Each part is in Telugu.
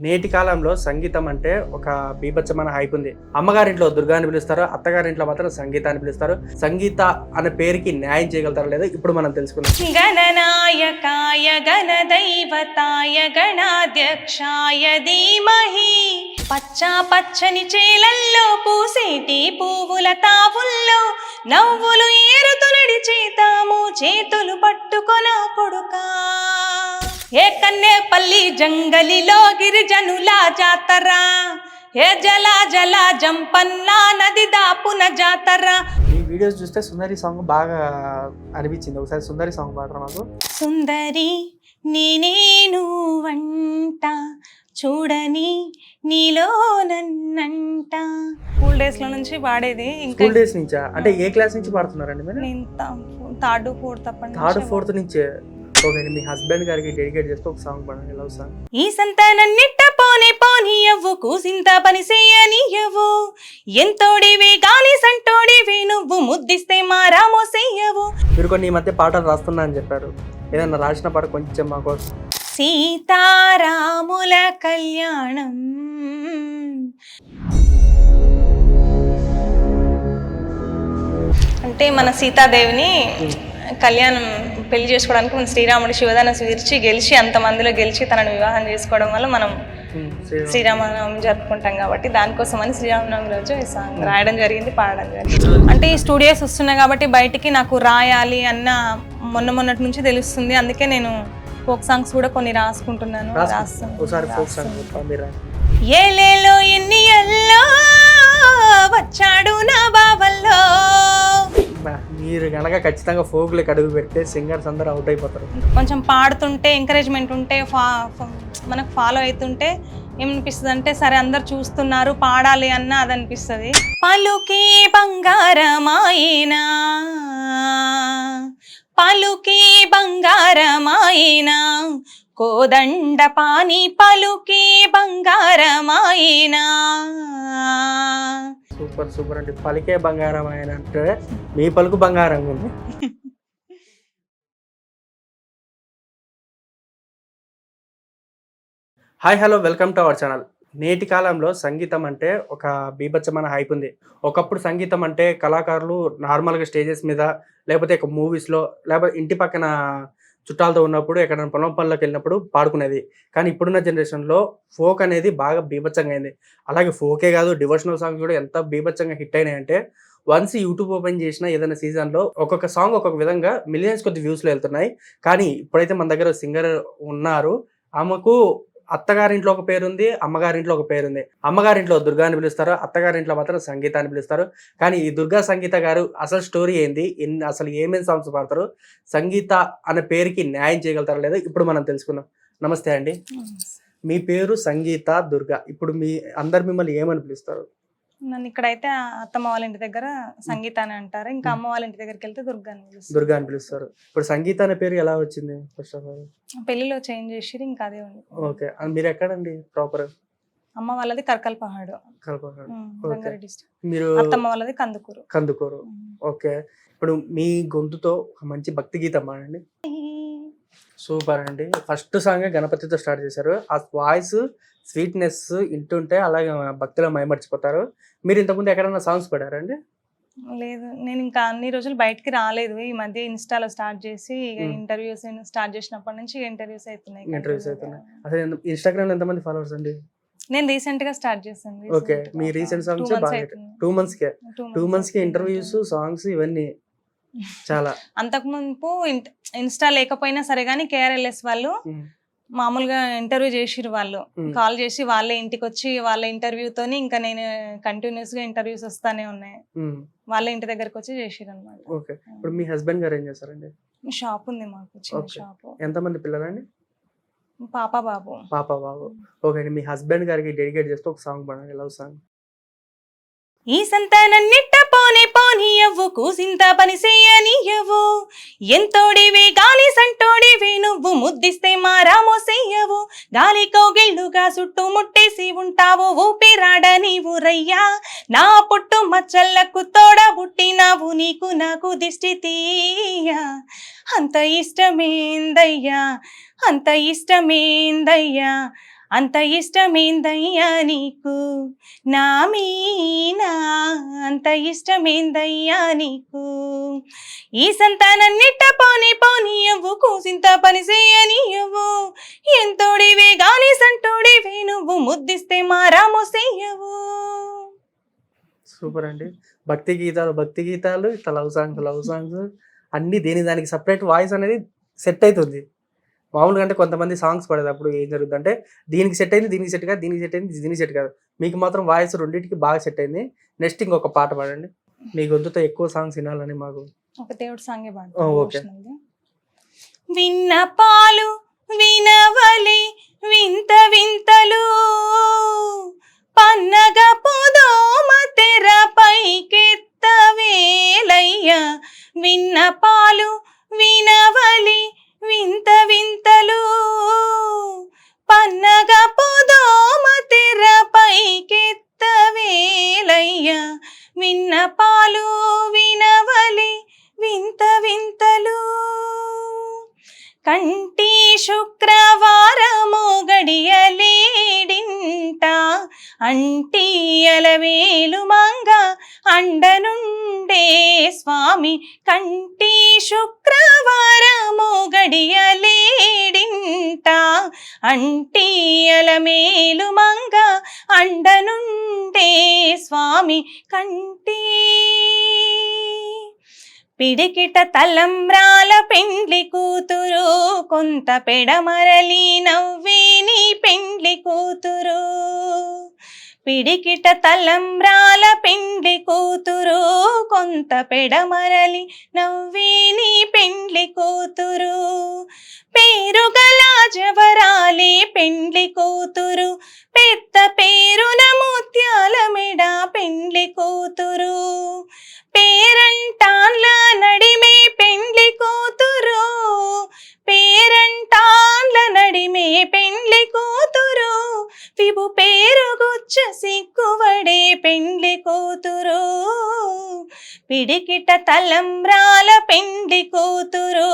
నేటి కాలంలో సంగీతం అంటే ఒక బీభత్సమైన హైప్ ఉంది. అమ్మగారింట్లో దుర్గా అని పిలుస్తారు, అత్తగారింట్లో మాత్రం సంగీత అని పిలుస్తారు. సంగీత అనే పేరుకి న్యాయం చేయగలుగుతారో లేదో ఇప్పుడు మనం తెలుసుకుందాం. గణనాయకాయ గణదైవతాయ గణాధ్యక్షాయ ధీమహి పచ్చా పచ్చని చేలల్లో పూసేటి పువ్వుల తావుల్లో నవ్వులు ఏరుతునడి చేతాము చేతులు పట్టుకొన కొడుకా ఏ కన్నేపల్లి జంగలిలో గిరిజనుల జాతర ఏ జల జల జంపన్న నది దాపున జాతర. ఈ వీడియోస్ చూస్తే సుందరి సాంగ్ బాగా అనిపించింది. ఒకసారి సుందరి సాంగ్ పాడరా మాకు. సుందరి నేనేను వంట చూడని నీలో నన్నంట. స్కూల్ డేస్ లో నుంచి పాడేది. ఇంకా స్కూల్ డేస్ నుంచా? అంటే ఏ క్లాస్ నుంచి పాడుతున్నారండి మీరు? నేను థర్డ్ ఫోర్త్ థర్డ్ ఫోర్త్ నుంచే. ఓకే, మీ హస్బెండ్ గారికి డెడికేట్ చేస్తే ఒక సాంగ్ పాడండి, లవ్ సాంగ్. ఈ సంతానన్నిట్ట పోనే పోనీయవ్వు కూసింత పని చెయ్యనియవు ఎంతోడివి గాని సంటోడివి నువ్వు ముద్దిస్తే మారామో చెయ్యవు. మీరు కొన్ని ఈ మధ్య పాటలు రాస్తున్నా అని చెప్పారు. ఏదన్నా రాసిన పాట కొంచెం మా కోసం. సీతారాముల కళ్యాణం అంటే మన సీతాదేవిని కళ్యాణం పెళ్లి చేసుకోవడానికి మన శ్రీరాముడు శివధనస్సు విరిచి గెలిచి అంతమందిలో గెలిచి తనను వివాహం చేసుకోవడం వల్ల మనం శ్రీరామనవమి జరుపుకుంటాం కాబట్టి దానికోసమని శ్రీరామనవమి రోజు ఈ సాంగ్ రాయడం జరిగింది, పాడడం జరిగింది. అంటే ఈ స్టూడియోస్ వస్తున్నాయి కాబట్టి బయటికి నాకు రాయాలి అన్న మొన్నటి నుంచి తెలుస్తుంది. అందుకే నేను ఫోక్ సాంగ్స్ కూడా కొన్ని రాసుకుంటున్నాను. ఏలేలో ఎన్ని ఎల్లో వచ్చాడు నా బావల్లో. మీరు కనుక ఖచ్చితంగా ఫోక్లకి అడుగు పెడితే సింగర్స్ అందరూ అవుట్ అయిపోతారు. కొంచెం పాడుతుంటే ఎంకరేజ్మెంట్ ఉంటే మనకు ఫాలో అవుతుంటే ఏమనిపిస్తుంది అంటే సరే అందరు చూస్తున్నారు పాడాలి అన్న అది అనిపిస్తుంది. పలుకే బంగారమాయినా పలుకే బంగారమాయినా కోదండ పాని పలుకే బంగారమాయినా. సూపర్ సూపర్ అండి. పలికే బంగారం ఆయన అంటే మీ పలుకు బంగారంగా ఉంది. Hi hello, welcome to our channel. నేటి కాలంలో సంగీతం అంటే ఒక బీభత్సమైన హైప్ ఉంది. ఒకప్పుడు సంగీతం అంటే కళాకారులు నార్మల్గా స్టేజెస్ మీద లేకపోతే మూవీస్లో లేకపోతే ఇంటి పక్కన చుట్టాలతో ఉన్నప్పుడు ఎక్కడైనా పొలం పనులకు వెళ్ళినప్పుడు పాడుకునేది. కానీ ఇప్పుడున్న జనరేషన్లో ఫోక్ అనేది బాగా బీభత్సంగా అయింది. అలాగే ఫోకే కాదు, డివోషనల్ సాంగ్స్ కూడా ఎంత బీభత్సంగా హిట్ అయినాయంటే వన్స్ యూట్యూబ్ ఓపెన్ చేసిన ఏదైనా సీజన్లో ఒక్కొక్క సాంగ్ ఒక్కొక్క విధంగా మిలియన్స్ కొద్ది వ్యూస్లో వెళ్తున్నాయి. కానీ ఇప్పుడైతే మన దగ్గర సింగర్ ఉన్నారు. ఆమెకు అత్తగారింట్లో ఒక పేరుంది, అమ్మగారింట్లో ఒక పేరుంది. అమ్మగారింట్లో దుర్గా అని పిలుస్తారు, అత్తగారింట్లో మాత్రం సంగీత అని పిలుస్తారు. కానీ ఈ దుర్గా సంగీత గారు అసలు స్టోరీ ఏంది, అసలు ఏమేమి సాంగ్స్ పాడతారు, సంగీత అనే పేరుకి న్యాయం చేయగలుగుతారో లేదో ఇప్పుడు మనం తెలుసుకుందాం. నమస్తే అండి. మీ పేరు సంగీత దుర్గా. ఇప్పుడు మీ అందరు మిమ్మల్ని ఏమని పిలుస్తారు? నన్ను ఇక్కడైతే అత్తమ్మ వాళ్ళ ఇంటి దగ్గర సంగీత అని అంటారు, ఇంకా అమ్మ వాళ్ళ ఇంటి దగ్గరికి వెళ్తే దుర్గా అని పిలుస్తారు. దుర్గా అని పిలుస్తారు. ఇప్పుడు సంగీత అనే పేరు ఎలా వచ్చింది? ఫస్ట్ ఆఫ్ ఆల్ పెళ్లిలో చేంజ్ చేసి ఇంకా అదే ఉంది. ఓకే, మీరు ఎక్కడండి ప్రాపర్? అమ్మ వాళ్ళది కర్కల్పహాడు, రంగారెడ్డి డిస్ట్రిక్ట్. మీరు అత్తమ్మ వాళ్ళది కందుకూరు. ఓకే, ఇప్పుడు మీ గొంతుతో ఒక మంచి భక్తి గీతం పాడండి. సూపర్ అండి. ఫస్ట్ సాంగ్ గణపతితో స్టార్ట్ చేశారు. ఆ వాయిస్ స్వీట్నెస్ ఇంటుంటే అలాగే భక్తిలో మైమర్చిపోతారు. మీరు ఇంతకుముందు ఎక్కడైనా సాంగ్స్ పాడారండి? లేదు, నేను ఇంకా అన్ని రోజులు బయటికి రాలేదు. ఈ మధ్య ఇన్స్టాలో స్టార్ట్ చేసి ఇంటర్వ్యూస్ స్టార్ట్ చేసినప్పటి నుంచి ఇంటర్వ్యూస్ అవుతున్నాయి. అసలు ఇన్స్టాగ్రామ్ లో ఎంతమంది ఫాలోవర్స్ అండి? నేను రీసెంట్ గా స్టార్ట్ చేశాను. ఓకే, మీ రీసెంట్ సాంగ్స్ 2 months కే ఇంటర్వ్యూస్, సాంగ్స్ ఇవన్నీ చాలా. అంతకు ముందు ఇన్స్టా లేకపోయినా సరే కానీ KRLS వాళ్ళు మామూలుగా ఇంటర్వ్యూ చేసిరు. వాళ్ళు కాల్ చేసి వాళ్ళే ఇంటికి వచ్చి వాళ్ళ ఇంటర్వ్యూతోని ఇంకా నేను కంటిన్యూస్ గా ఇంటర్వ్యూస్ వస్తానే ఉన్నాయి. వాళ్ళ ఇంటి దగ్గరకు వచ్చి చేసిరు అనమాట. ఓకే, ఇప్పుడు మీ హస్బెండ్ గారు ఏం చేస్తారండి? షాప్ ఉంది మాకు, చిన్న షాప్. ఎంతమంది పిల్లలండి? పాప బాబు. ఓకే, మీ హస్బెండ్ గారికి డెడికేట్ చేస్తే ఒక సాంగ్ పాడండి, లవ్ సాంగ్. ఈ సంతానన్నిట్ట పోనే పోనీయవ్వు కూసింత పని చెయ్యనియవు ఎంతోడివి గాని సంటోడివి నువ్వు ముద్దిస్తే మారామో చెయ్యవు గాలి కౌగిళ్ళుగా చుట్టూ ముట్టేసి ఉంటావు ఊపిరాడ నీవు రయ్యా నా పుట్టు మచ్చలకు తోడ పుట్టినావు నీకు నాకు దిష్టి తీయా అంత ఇష్టమేందయ్యా అంత ఇష్టమేందయ్యా నీకు నా మీనా, అంత ఇష్టమేందయ్యా నీకు. ఈ సంతానన్నిట్ట పోనీ పోనీయవ్వు, కూసింత పని చేయనియవ్వు. ఎంతోడివే గాని సంటోడివే నువ్వు, ముద్దిస్తే మారాము చెయ్యవు. సూపర్ అండి. భక్తి గీతాలు, ఇట్లా లవ్ సాంగ్స్ అన్ని దానికి సపరేట్ వాయిస్ అనేది సెట్ అవుతుంది. మామూలుగా అంటే కొంతమంది సాంగ్స్ పడేటప్పుడు ఏం జరుగుతుంది అంటే దీనికి సెట్ అయింది, దీనికి సెట్ కాదు, దీనికి సెట్ అయింది, దీనికి సెట్ కాదు. మీకు మాత్రం వాయిస్ రెండింటికి బాగా సెట్ అయింది. నెక్స్ట్ ఇంకొక పాట పాడండి. మీ గొంతుతో ఎక్కువ సాంగ్స్ వినాలని మాకు. ఒక దేవుడు సాంగే ఓకే. విన్న పాలు వినవలి వింత వింతలు, పన్నగ పుదోమ తెర పైకెత్తవేలయ్యా. విన్న పాలు వినవలి వింత వింతలు, పన్నగ పుదోమ తెర పైకెత్తవేలయ్యా. విన్న పాలు వినవలి వింత వింతలు. కంటి శుక్రవారము గడియలేడింట, అంటియలవేలు మంగ అండనుండే స్వామి. కంటి శుక్రవారము గడియలేడింట, అంటియలమేలు మంగ అండనుండే స్వామి. కంటి పిడికిట తలంబ్రాల పెండ్లి కూతురు, కొంత పెడమరలి నవ్వేని పెండ్లి కూతురు. పిడికిట తలంబ్రాల పెండ్లి కూతురు, కొంత పెడమరలి నవ్వేని పెండ్లి కూతురు. పేరుగల జవరాలి పెండ్లి కూతురు, పెద్ద పేరున ముత్యాల మెడ పెండ్లి కూతురు. పేరంటాన్ల నడిమే పెండ్లి కూతురు, పేరంటాన్ల నడిమే పెండ్లి కూతురు. విభు పేరుగుచ్చ సిగ్గువడే పెండ్లి కూతురు. పిడికిట తలంబ్రాల పెండ్లి కూతురు,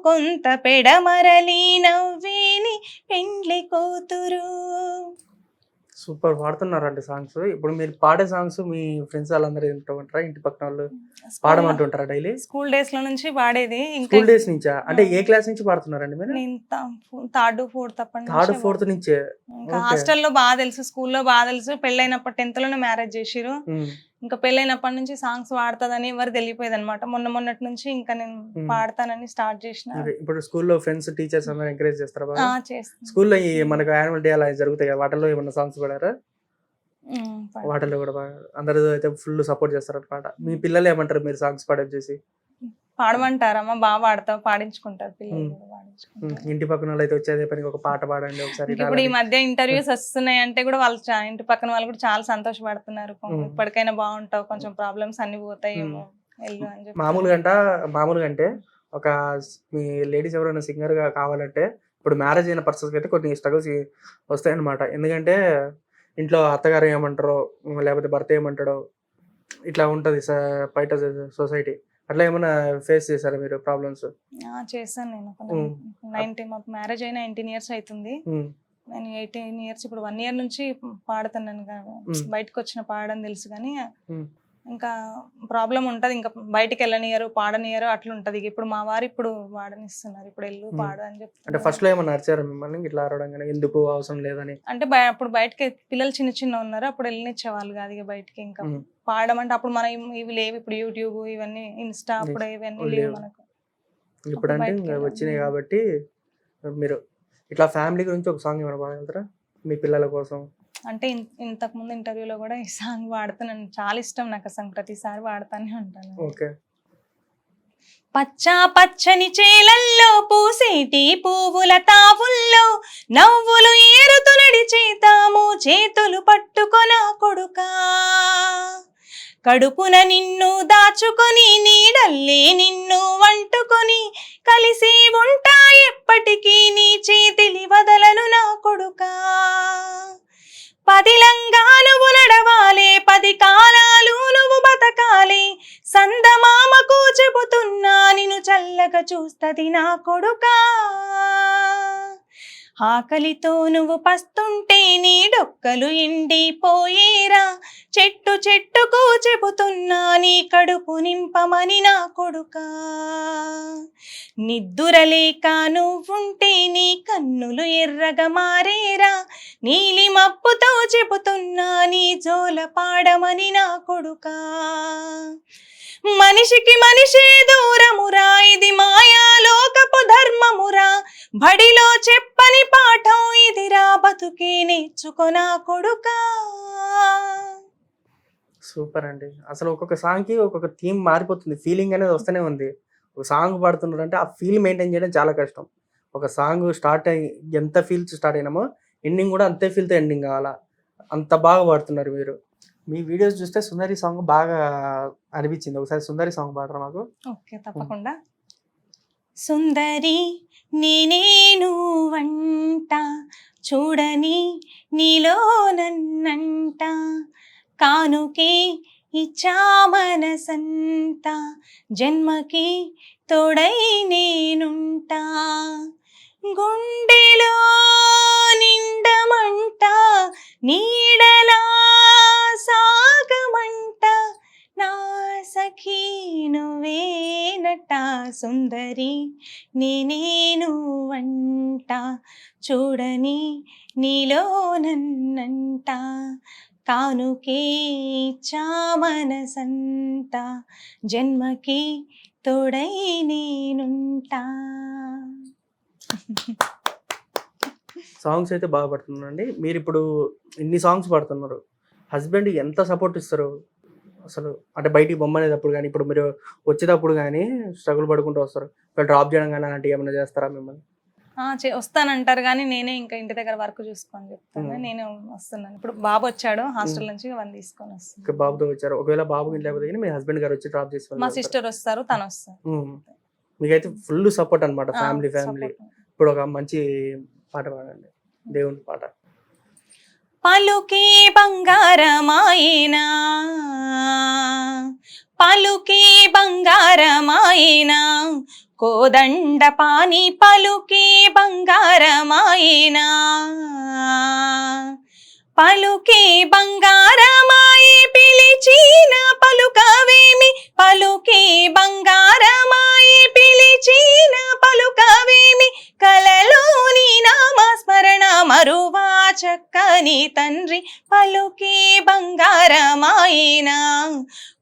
కొంత పెడమరలి నవ్వేని పెండ్లి కూతురు. సూపర్ పాడుతున్నారండి సాంగ్స్. ఇప్పుడు మీరు పాడే సాంగ్స్ మీ ఫ్రెండ్స్ వాళ్ళందరూ వింటారా? ఇంటి పక్కన వాళ్ళు పాడమంటుంటారా డైలీ? స్కూల్ డేస్ లో నుంచి పాడేది. స్కూల్ డేస్ నుంచా? అంటే ఏ క్లాస్ నుంచి పాడుతున్నారండి మీరు? నేను థర్డ్ ఫోర్త్ నుంచే. ఇంకా హాస్టల్లో బాగా తెలుసు, స్కూల్లో బాగా తెలుసు. పెళ్ళైనప్పటి 10th లోనే మ్యారేజ్ చేసిరు. ఇంకా పెళ్ళైనప్పటి నుంచి సాంగ్స్ పాడుతుందని ఎవరు తెలియపోయేది అనమాట. మొన్నటి నుంచి ఇంకా నేను పాడతానని స్టార్ట్ చేసిన. ఇప్పుడు స్కూల్లో ఫ్రెండ్స్ టీచర్స్ అందరూ ఎంకరేజ్ చేస్తారా? చేస్తాను. స్కూల్లో మనకు యాన్యువల్ డే అలా జరుగుతాయి కదా, వాటిల్లో ఏమన్నా సాంగ్స్ పాడారా? వాటిల్లో కూడా అందరూ అయితే ఫుల్ సపోర్ట్ చేస్తారు అనమాట. మీ పిల్లలు ఏమంటారు మీరు సాంగ్స్ పాడేది చూసి? పాడమంటారమ్మా, బాగా పాడతావు, పాడించుకుంటారు పిల్లలు. ఇంటి పక్కన వాళ్ళు అయితే వచ్చేదే పని ఒక పాట పాడండి ఒకసారి. ఇప్పుడు ఈ మధ్య ఇంటర్వ్యూస్ వస్తున్నాయి అంటే కూడా వాళ్ళు ఇంటి పక్కన వాళ్ళు కూడా చాలా సంతోషపడుతున్నారు. ఇప్పటికైనా బాగుంటావు, కొంచెం ప్రాబ్లమ్స్ అన్ని పోతాయేమో వెళ్ళు అని చెప్పి. మామూలుగా అంటే ఒక మీ లేడీస్ ఎవరైనా సింగర్ గా కావాలంటే ఇప్పుడు మ్యారేజ్ అయిన పర్సన్స్ అయితే కొన్ని స్ట్రగుల్స్ వస్తాయి అనమాట. ఎందుకంటే ఇంట్లో అత్తగారు ఏమంటారో లేకపోతే భర్త ఏమంటాడో ఇట్లా ఉంటది బయట సొసైటీ. అట్లా ఏమైనా ఫేస్ చేశారా మీరు ప్రాబ్లమ్స్? చేశాను నేను. మాకు మ్యారేజ్ అయిన 19 years అవుతుంది. నేను 18 years ఇప్పుడు 1 year నుంచి పాడుతున్నాను. బయటకు వచ్చిన పాడడం తెలుసు కానీ ఇంకా ప్రాబ్లం ఉంటది. ఇంకా బయటికి వెళ్ళనియరు, పాడనియరు, అట్లా ఉంటది. ఇప్పుడు మా వారు ఇప్పుడు పాడనిస్తున్నారు. ఇప్పుడు వెళ్ళు పాడు అని చెప్పి. అంటే ఫస్ట్ లో ఏమన్నా అరిచారు మిమ్మల్ని ఇట్లా అరవడం ఎందుకు అవసరం లేదని? అంటే అప్పుడు బయటకి పిల్లలు చిన్న ఉన్నారు, అప్పుడు వెళ్ళనిచ్చేవాళ్ళు కాదు ఇక బయటకి. ఇంకా పాడడం అంటే అప్పుడు మనం ఇవి లేవు, ఇప్పుడు యూట్యూబ్ ఇవన్నీ ఇన్స్టా అప్పుడు ఇవన్నీ లేవు మనకు. ఇప్పుడు అంటే వచ్చినాయి కాబట్టి మీరు ఇట్లా ఫ్యామిలీ గురించి ఒక సాంగ్ ఏమైనా పాడగలుగుతారా మీ పిల్లల కోసం? అంటే ఇంతకు ముందు ఇంటర్వ్యూలో కూడా ఈ సాంగ్ వాడుతున్నాను, చాలా ఇష్టం నాకు. ఆ సాంగ్ ప్రతిసారి వాడుతానే ఉంటాను. ఓకే. పచ్చా పచ్చని చేలల్లో పూసేటి పువ్వుల తావుల్లో నవ్వులు ఏరుతూ నడిచేతాము, చేతులు పట్టుకొన కొడుకా. కడుపున నిన్ను దాచుకొని నీడల్లే నిన్ను వంటుకొని కలిసి ఉంటా ఎప్పటికీ నీ చేతిలి వదలను నా కొడుకా. 10 లంగా నువ్వు నడవాలి, 10 కాలాలు నువ్వు బతకాలి. సందమామకు చెబుతున్నా నిన్ను చల్లగా చూస్తది నా కొడుకా. ఆకలితో నువ్వు పస్తుంటే నీ డొక్కలు ఎండిపోయేరా, చెట్టు చెట్టుకు చెబుతున్నా నీ కడుపు నింపమని నా కొడుకా. నిద్దురలేక నువ్వుంటే నీ కన్నులు ఎర్రగా మారేరా, నీలి మప్పుతో చెబుతున్నా నీ జోల పాడమని నా కొడుకా. మనిషికి మనిషే దూరమురా, ఇది మాయాలోకపు ధర్మమురా, బడిలో చెప్పని పాఠం ఇదిరా, బతుకే నేర్చుకొనా కొడుకా. సూపర్ అండి. అసలు ఒక్కొక్క సాంగ్‌కి ఒక్కొక్క థీమ్ మారిపోతుంది. ఫీలింగ్ అనేది వస్తూనే ఉంది. ఒక సాంగ్ పాడుతున్నారంటే ఆ ఫీల్ మెయింటైన్ చేయడం చాలా కష్టం. ఒక సాంగ్ స్టార్ట్ అయ్యి ఎంత ఫీల్‌తో స్టార్ట్ అయినామో ఎండింగ్ కూడా అంతే ఫీల్‌తో ఎండింగ్ కావాలా. అంత బాగా పాడుతున్నారు మీరు. మీ వీడియోస్ చూస్తే 'సుందరి' సాంగ్ బాగా అనిపించింది. ఒకసారి 'సుందరి' సాంగ్ పాడరా మాకు? ఓకే, తప్పకుండా. సుందరి నేనే నువ్వంట, చూడని నీలో నన్నంట, కానుకే ఇచ్చా మనసంతా, జన్మకి తోడై నేనుంటా, గుండెలో నిండమంట, నీడలా సాగమంట, నా సఖీ నువ్వేనట, సుందరి నేనే నువ్వంట, చూడని నీలో నన్నంట, కానుకే ఇచ్చా మనసంతా, జన్మకి తోడై నేనుంటా. సాంగ్స్ అయితే బాగా పాడుతున్నారండి. మీరిప్పుడు ఇన్ని సాంగ్స్ పాడుతున్నారు. హస్బెండ్ ఎంత సపోర్ట్ ఇస్తారు? అసలు అంటే బయటికి బొమ్మనేటప్పుడు గానీ, ఇప్పుడు మీరు వచ్చేటప్పుడు గానీ స్ట్రగుల్ పడుకుంటూ వస్తారు. ఒకవేళ డ్రాప్ చేయడం గానీ అలాంటివి ఏమైనా చేస్తారా మిమ్మల్ని? వస్తానంటారు కానీ నేనే ఇంకా ఇంటి దగ్గర వర్క్ చూసుకొని చెప్తాను. నేను వస్తున్నాను. ఇప్పుడు బాబు వచ్చాడు హాస్టల్ నుంచి, వాడిని తీసుకొని వస్తాను. ఓకే, బాబుతో వచ్చారు. ఒకవేళ బాబుకి లేకపోతే గానీ మీ హస్బెండ్ గారు వచ్చి డ్రాప్ చేసి మా సిస్టర్ వస్తారు, తను వస్తారు. మీకైతే ఫుల్ సపోర్ట్ అనమాట. Family support. ఇప్పుడు ఒక మంచి పాట పాడండి, దేవుని పాట. పలుకే బంగారమాయినా, పలుకే బంగారమాయినా, కోదండ పాని పలుకే బంగారమాయినా, పలుకే బంగారమాయి పిలిచిన పలుకవేమి, పలుకే బంగారమాయి పిలిచిన పలుకవేమి, కలలోని నామస్మరణ మరువా చక్కని తండ్రి, పలుకే బంగారమాయినా,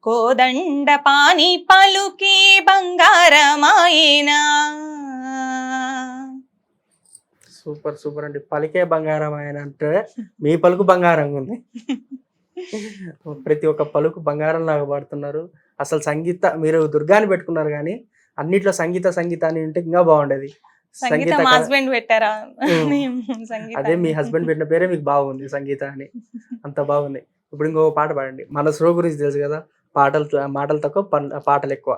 కోదండ పాని పలుకే బంగారమాయినా. సూపర్ సూపర్ అండి. పలికే బంగారం ఆయన అంటే మీ పలుకు బంగారంగా ఉంది. ప్రతి ఒక్క పలుకు బంగారం లాగా పాడుతున్నారు. అసలు సంగీత మీరు దుర్గాని పెట్టుకున్నారు కానీ అన్నిట్లో సంగీతాన్ని ఉంటే ఇంకా బాగుండేది. సంగీత మా హస్బెండ్ పెట్టారా? అదే మీ హస్బెండ్ పెట్టిన పేరే మీకు బాగుంది, సంగీత అని. అంత బాగుంది. ఇప్పుడు ఇంకో పాట పాడండి. మన స్లో గురించి తెలుసు కదా, మాటలు తక్కువ పాటలు ఎక్కువ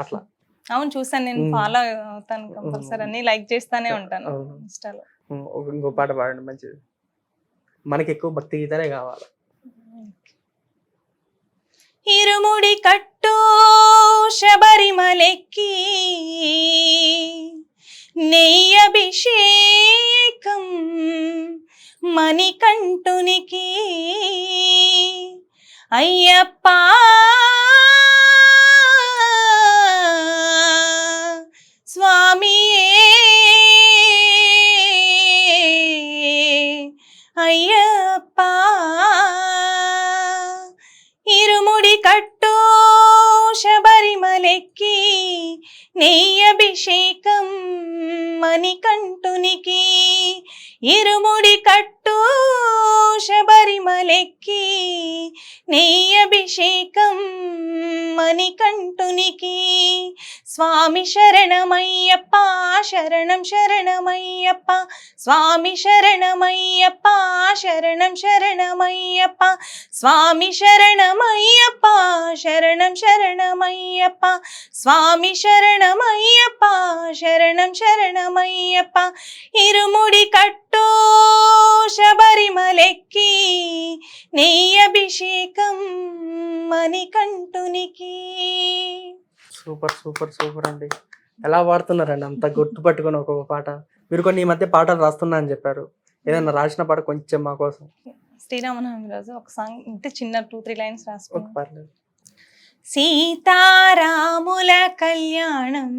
అట్లా. అవును, చూసాను, నేను ఫాలో అవుతాను కంపల్సరీ, అన్ని లైక్ చేస్తానే ఉంటాను ఇన్స్టాలో. ఇంకో పాట పాడండి మంచిది. మనకి ఎక్కువ భక్తి గీతాలే కావాలి. ఇరుముడి కట్టు శబరిమలెక్కి నెయ్యభిషేకం మణికంఠునికి, అయ్యప్ప స్వామియే అయ్యప్ప, ఇరుముడి కట్టు శబరిమలెక్కి నెయ్యభిషేకం మణికంఠునికి, ఇరుముడి కట్టు శబరిమలెక్కి నెయ్యభిషేకం మణికంఠునికి, స్వామి శరణమయ్యప్ప శరణం శరణమయ్యప్ప, స్వామి శరణమయ్యప్ప శరణం శరణమయ్యప్ప, స్వామి శరణమయ్యప్ప శరణం శరణమయ్యప్ప, స్వామి శరణమయ్యప్ప శరణం శరణమయ్యప్ప, ఇరుముడి కట్టు శబరిమలెక్కి నెయ్యభిషేకం మణికంఠునికి. సూపర్ సూపర్ సూపర్ అండి. ఎలా పాడుతున్నారండి అంత గుర్తు పట్టుకొని ఒక్కొక్క పాట? మీరు కొన్ని ఈ మధ్య పాటలు రాస్తున్నా అని చెప్పారు. ఏదైనా రాసిన పాట కొంచెం మా కోసం శ్రీరామనవమి రోజు ఒక సాంగ్ అంటే చిన్న 2-3 లైన్స్ ఒక రాసుకున్నాను. పర్లేదు. సీతారాముల కళ్యాణం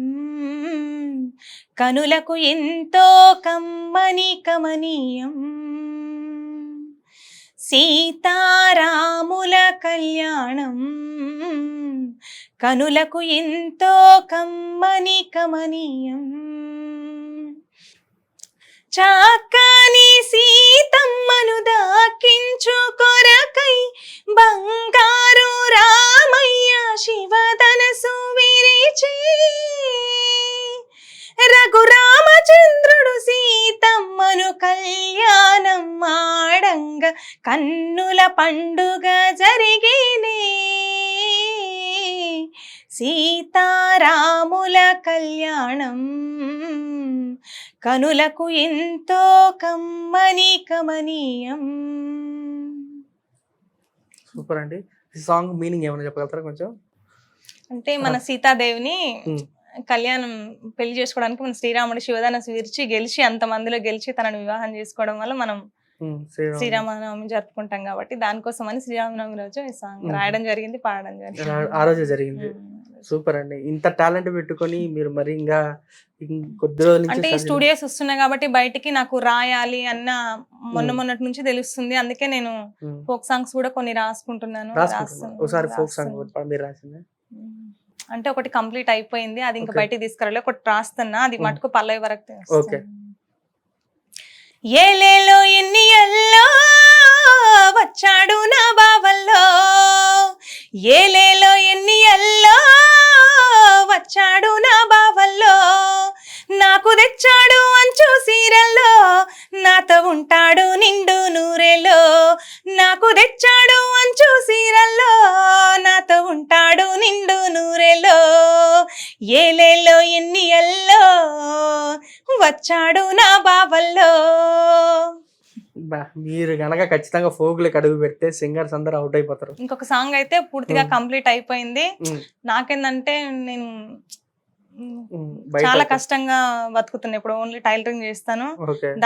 కనులకు ఎంతో కమ్మని కమనీయం. సీతారాముల కళ్యాణం కనులకు ఎంతో కమ్మని కమనీయం. చాకని సీతమ్మను దాకించు కొరకై బంగారు రామయ్య శివధనసు విరిచి రఘురామచంద్రుడు సీతమ్మను కళ్యాణం ఆడంగ కన్నుల పండుగ జరిగేనే. సీతారాముల కళ్యాణం కనులకు ఎంతో కమ్మని కమనీయం. సూపర్ అండి. ఈ సాంగ్ మీనింగ్ ఏమైనా చెప్పగలుగుతారా కొంచెం? అంటే మన సీతాదేవిని కళ్యాణం పెళ్లి చేసుకోవడానికి మన శ్రీరాముడు శివధనస్సు విరిచి గెలిచి అంతమందిలో గెలిచి తనను వివాహం చేసుకోవడం వల్ల మనం శ్రీరామనవమి జరుపుకుంటాం కాబట్టి దానికోసం అని శ్రీరామనవమి రోజు ఈ సాంగ్ రాయడం జరిగింది, పాడడం జరిగింది. ఆ రోజే జరిగింది. సూపర్ అండి. ఇంత టాలెంట్ పెట్టుకొని మీరు మరి ఇంకా కొద్ది రోజుల నుంచి అంటే ఈ స్టూడియోస్ వస్తున్నాయి కాబట్టి బయటికి నాకు రాయాలి అన్న మొన్నటి నుంచి తెలుస్తుంది. అందుకే నేను ఫోక్ సాంగ్స్ కూడా కొన్ని రాసుకుంటున్నాను. ఒకసారి ఫోక్ సాంగ్ మీరు రాసింది అంటే ఒకటి కంప్లీట్ అయిపోయింది, అది ఇంకా బయటికి తీసుకురాలి. ఒకటి రాస్తున్నా, అది మటుకు పల్లవి వరకు. ఓకే. ఏలేలో ఎన్ని ఎల్లో వచ్చాడు నా బావల్లో, ఏలేలో ఎన్ని ఎల్లో వచ్చాడు నా బావల్లో, నాకు తెచ్చాడు అంచు సీరల్లో, నాతో ఉంటాడు నిండు నూరెలో. నాకు తెచ్చాడు అంచు సీరల్లో, నాతో ఉంటాడు నిండు నూరెలో. ఏలేలో ఎన్ని ఎల్లో వచ్చాడు నా బావల్లో. మీరు గనక ఖచ్చితంగా ఫోక్లకి అడుగు పెడితే సింగర్స్ అందరూ అవుట్ అయిపోతారు. ఇంకొక సాంగ్ అయితే పూర్తిగా కంప్లీట్ అయిపోయింది. నాకేందంటే నేను చాలా కష్టంగా బతుకుతున్నా ఇప్పుడు, ఓన్లీ టైలరింగ్ చేస్తాను.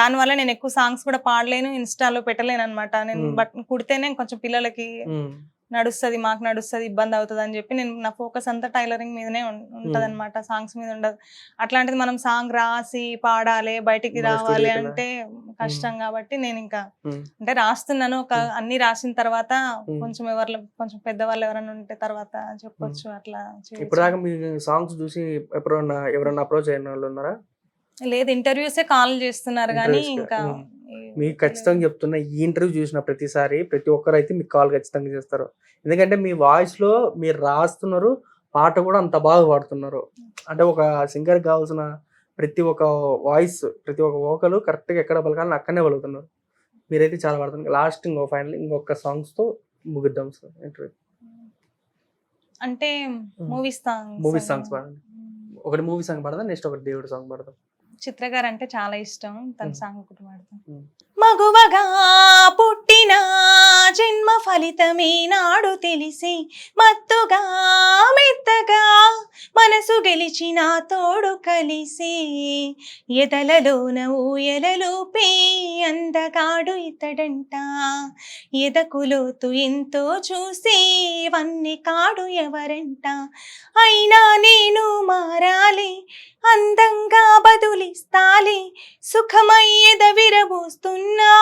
దాని వల్ల నేను ఎక్కువ సాంగ్స్ కూడా పాడలేను, ఇన్స్టాలో పెట్టలేను అనమాట. నేను కుడితేనే కొంచెం పిల్లలకి నడుస్తుంది, మాకు నడుస్తుంది, ఇబ్బంది అవుతుంది అని చెప్పి నేను నా ఫోకస్ అంతా టైలరింగ్ మీదనే ఉంటది అనమాట, సాంగ్స్ మీద ఉండదు. అట్లాంటిది మనం సాంగ్ రాసి పాడాలి, బయటికి రావాలి అంటే కష్టం. కాబట్టి నేను ఇంకా అంటే రాస్తున్నాను. ఒక అన్ని రాసిన తర్వాత కొంచెం కొంచెం పెద్దవాళ్ళు ఎవరైనా ఉంటే తర్వాత చెప్పొచ్చు అట్లా. ఇప్పుడు దాకా మీ సాంగ్స్ చూసి ఎవరన్నా అప్రోచ్ అయిన వాళ్ళు ఉన్నారా? లేదు, ఇంటర్వ్యూసే కాల్ చేస్తున్నారు కానీ ఇంకా మీకు ఖచ్చితంగా చెప్తున్నా, ఈ ఇంటర్వ్యూ చూసిన ప్రతిసారి ప్రతి ఒక్కరు అయితే మీకు కాల్ ఖచ్చితంగా చేస్తారు. ఎందుకంటే మీ వాయిస్ లో మీరు రాస్తున్నారు, పాట కూడా అంత బాగా పాడుతున్నారు. అంటే ఒక సింగర్ కావాల్సిన ప్రతి ఒక్క వాయిస్, ప్రతి ఒక్క వోకలు కరెక్ట్గా ఎక్కడ పలకాలని అక్కడనే పలుకుతున్నారు. మీరైతే చాలా పాడుతున్నారు. లాస్ట్ ఫైనల్ ఇంకొక సాంగ్స్ తో ముగిద్దాం సార్ ఇంటర్వ్యూ. అంటే మూవీ సాంగ్స్ పాడండి. ఒకటి మూవీ సాంగ్ పాడదాం, నెక్స్ట్ ఒకటి దేవుడి సాంగ్ పాడదాం. చిత్ర గారు అంటే చాలా ఇష్టం, తన సాంగ్ ఒకటి పాడతాం. మగువగా పుట్టిన జన్మ ఫలితమే నాడు తెలిసి, మత్తుగా మెత్తగా మనసు గెలిచిన తోడు కలిసి, ఎదలలోన ఊయలలోపే అందగాడు ఇతడంట, ఎదకులోతు ఎంతో చూసి వన్ని కాడు ఎవరంట, అయినా నేను మారాలి అందంగా బదులిస్తాలి, సుఖమయ్యేద విరబూస్తున్నా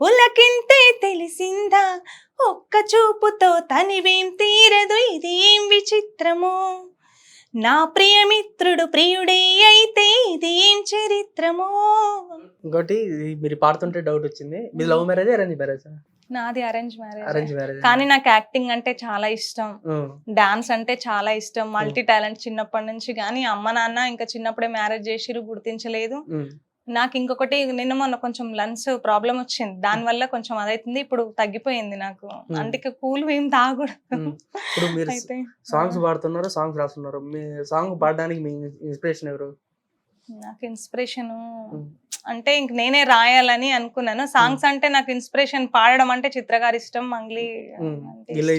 పులకింతే తెలిసిందా, ఒక్క చూపుతో తనివేం తీరదు ఇదేం విచిత్రమో, నా ప్రియమిత్రుడు ప్రియుడే అయితే ఇదేం చరిత్రమో. ఇంకోటి మీరు పాడుతుంటే డౌట్ వచ్చింది, మీ లవ్ మ్యారేజ్ అరేంజ్ మ్యారేజ్? నాది అరేంజ్ మ్యారేజ్, కానీ నాకు యాక్టింగ్ అంటే చాలా ఇష్టం, డాన్స్ అంటే చాలా ఇష్టం, మల్టీ టాలెంట్ చిన్నప్పటి నుంచి. కానీ అమ్మ నాన్న ఇంకా చిన్నప్పుడే మ్యారేజ్ చేసిరు, గుర్తించలేదు. నాకు ఇంకొకటి నిన్న మొన్న కొంచెం లంగ్స్ ప్రాబ్లం వచ్చింది, దాని వల్ల కొంచెం అదైతుంది. ఇప్పుడు తగ్గిపోయింది నాకు, అంటే కూల్ ఏం తాగకూడదు. ఇప్పుడు మీరు సాంగ్స్ పాడుతున్నారు, సాంగ్స్ రాస్తున్నారు. మీ సాంగ్ పాడడానికి మీ ఇన్స్పిరేషన్ ఎవరు? నాకు ఇన్స్పిరేషన్ అంటే ఇంక నేనే రాయాలని అనుకున్నాను. సాంగ్స్ అంటే నాకు ఇన్స్పిరేషన్ పాడడం అంటే చిత్ర గారి ఇష్టం, మంగ్లీ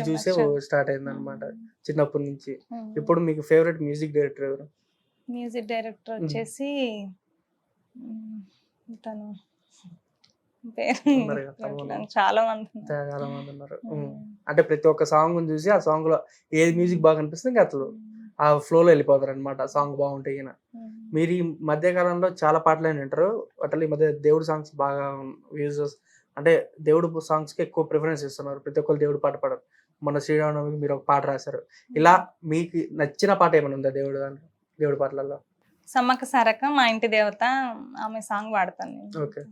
చూసే స్టార్ట్ అయింది అనమాట చిన్నప్పటి నుంచి. ఇప్పుడు మీకు ఫేవరెట్ మ్యూజిక్ డైరెక్టర్ ఎవరు? మ్యూజిక్ డైరెక్టర్ వచ్చేసి తను పేరు ఉన్నారు కదా, తమన్నా. చాలా మంది ఉన్నారు. చాలా మంది ఉన్నారు. అంటే ప్రతి ఒక్క సాంగ్ చూసి ఆ సాంగ్ లో ఏది మ్యూజిక్ బాగా అనిపిస్తుంది ఇంకా అసలు ఆ ఫ్లో లో వెళ్ళిపోతారు అనమాట. సాంగ్ బాగుంటాయి ఈయన. మీరు ఈ మధ్య కాలంలో చాలా పాటలు వింటారు. అట్లా ఈ మధ్య దేవుడు సాంగ్స్ బాగా వ్యూస్, అంటే దేవుడు సాంగ్స్ కి ఎక్కువ ప్రిఫరెన్స్ ఇస్తున్నారు. ప్రతి ఒక్కరు దేవుడు పాట పాడరు. మన శ్రీరామనవమికి మీరు ఒక పాట రాశారు. ఇలా మీకు నచ్చిన పాట ఏమైనా ఉందా దేవుడు దాంట్లో, దేవుడి పాటలలో? సమ్మక్క సారక్క మా ఇంటి దేవత, ఆమె సాంగ్ పాడతాను నేను. ఓకే.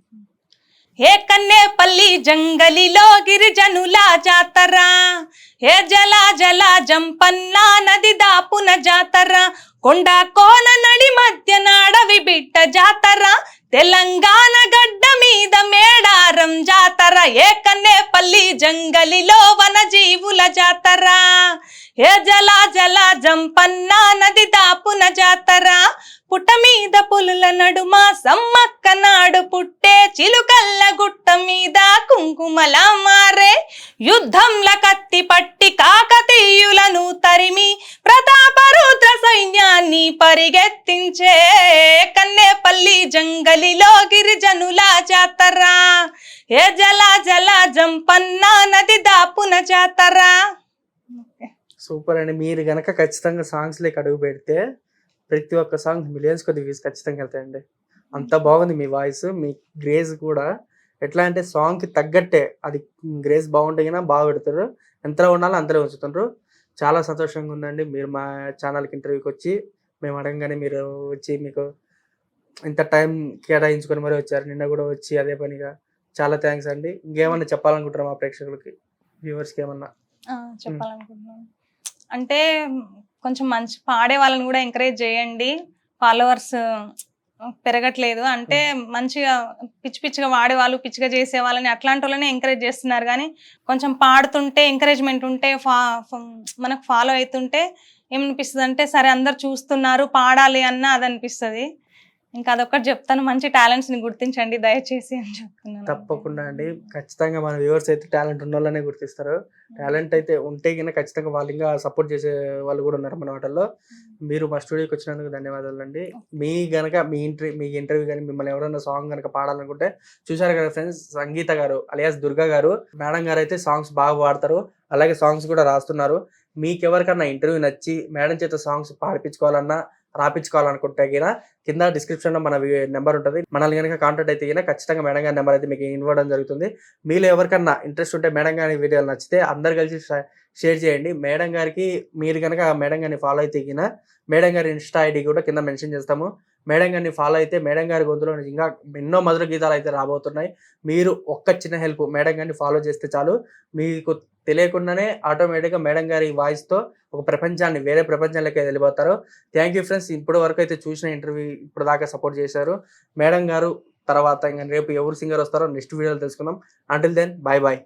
హే కన్నేపల్లి జంగలిలో గిరిజనుల జాతర, హే జల జల జంపన్న నది దాపున జాతర, కొండ కోన నడి మధ్య నాడవి బిడ్డ జాతర, తెలంగాణ గడ్డ మీద మేడారం జాతర, ఏ కన్నేపల్లి జంగలిలో వన జీవుల జాతర, హే జల జల జంపన్న నది దాపున జాతర, పుట్ట మీద పులుల నడుమ సమ్మక్క నాడు పుట్టే, చిలుకల్ల గుట్ట మీద కుంకుమల మారే, యుద్ధంల కత్తి పట్టి కాకతీయులను తరిమి ప్రతాపరుద్ర సైన్యాన్ని పరిగెత్తించే, కన్నేపల్లి జంగలిలో గిరిజనుల జాతర, ఏ జల జల జంపన్న నది దాపున జాతర. సూపర్ అండి. మీరు గనక ఖచ్చితంగా సాంగ్స్ లేక అడుగు పెడితే ప్రతి ఒక్క సాంగ్ మిలియన్స్ కొద్ది వ్యూస్ ఖచ్చితంగా వెళ్తాయండి. అంత బాగుంది మీ వాయిస్, మీ గ్రేజ్ కూడా. ఎట్లా అంటే సాంగ్ కి తగ్గట్టే అది గ్రేజ్ బాగుంటే బాగా పెడతారు. ఎంతలో ఉండాలో అంతలో ఉంచుతుండ్రు. చాలా సంతోషంగా ఉందండి మీరు మా ఛానల్కి ఇంటర్వ్యూకి వచ్చి. మేము అడగగానే మీరు వచ్చి మీకు ఇంత టైం కేటాయించుకొని మరీ వచ్చారు. నిన్న కూడా వచ్చి అదే పనిగా. చాలా థ్యాంక్స్ అండి. ఇంకేమన్నా చెప్పాలనుకుంటారా మా ప్రేక్షకులకి, వ్యూవర్స్కి ఏమన్నా? చెప్పాలనుకుంటున్నాను అంటే కొంచెం మంచి పాడే వాళ్ళని కూడా ఎంకరేజ్ చేయండి. ఫాలోవర్స్ పెరగట్లేదు అంటే మంచిగా పిచ్చి పిచ్చిగా వాడే వాళ్ళు, పిచ్చిగా చేసే వాళ్ళని అట్లాంటి వాళ్ళని ఎంకరేజ్ చేస్తున్నారు. కానీ కొంచెం పాడుతుంటే ఎంకరేజ్మెంట్ ఉంటే మనకు ఫాలో అవుతుంటే ఏమనిపిస్తుంది అంటే సరే అందరు చూస్తున్నారు పాడాలి అన్న అది అనిపిస్తుంది. ఇంకా అదొకటి చెప్తాను, మంచి టాలెంట్స్ ని గుర్తించండి దయచేసి అని చెప్తున్నాను. తప్పకుండా అండి. ఖచ్చితంగా మన వ్యూవర్స్ అయితే టాలెంట్ ఉన్న వాళ్ళనే గుర్తిస్తారు. టాలెంట్ అయితే ఉంటే కింద ఖచ్చితంగా వాళ్ళు ఇంకా సపోర్ట్ చేసే వాళ్ళు కూడా ఉన్నారు మన వాటిల్లో. మీరు మా స్టూడియోకి వచ్చినందుకు ధన్యవాదాలు అండి. మీ ఇంటర్వ్యూ కానీ మిమ్మల్ని ఎవరైనా సాంగ్ కనుక పాడాలనుకుంటే చూసారు కదా ఫ్రెండ్స్, సంగీత గారు అలియాస్ దుర్గా గారు మేడం గారు అయితే సాంగ్స్ బాగా పాడతారు, అలాగే సాంగ్స్ కూడా రాస్తున్నారు. మీకు ఎవరికన్నా ఇంటర్వ్యూ నచ్చి మేడం చేత సాంగ్స్ పాడిపించుకోవాలన్నా రాపించుకోవాలనుకుంటే కింద డిస్క్రిప్షన్ లో మన నెంబర్ ఉంటుంది. మనల్ని కనుక కాంటాక్ట్ అయితే ఖచ్చితంగా మేడం గారి నెంబర్ అయితే మీకు ఇవ్వడం జరుగుతుంది. మీలో ఎవరికన్నా ఇంట్రెస్ట్ ఉంటే మేడం గారి వీడియోలు నచ్చితే అందరు కలిసి షేర్ చేయండి. మేడం గారికి మీరు కనుక మేడం గారిని ఫాలో అయితే మేడం గారి ఇన్స్టా ఐడి కూడా కింద మెన్షన్ చేస్తాము. మేడం గారిని ఫాలో అయితే మేడం గారి గొంతులో ఇంకా ఎన్నో మధుర గీతాలు అయితే రాబోతున్నాయి. మీరు ఒక్క చిన్న హెల్ప్, మేడం గారిని ఫాలో చేస్తే చాలు, మీకు తెలియకుండానే ఆటోమేటిక్గా మేడం గారి వాయిస్తో ఒక ప్రపంచాన్ని, వేరే ప్రపంచంలోకి వెళ్ళిపోతారు. Thank you friends. ఇప్పటి వరకు అయితే చూసిన ఇంటర్వ్యూ ఇప్పుడు దాకా సపోర్ట్ చేశారు. మేడం గారు తర్వాత ఇంకా రేపు ఎవరు సింగర్ వస్తారో నెక్స్ట్ వీడియోలో తెలుసుకుందాం. Until then bye bye.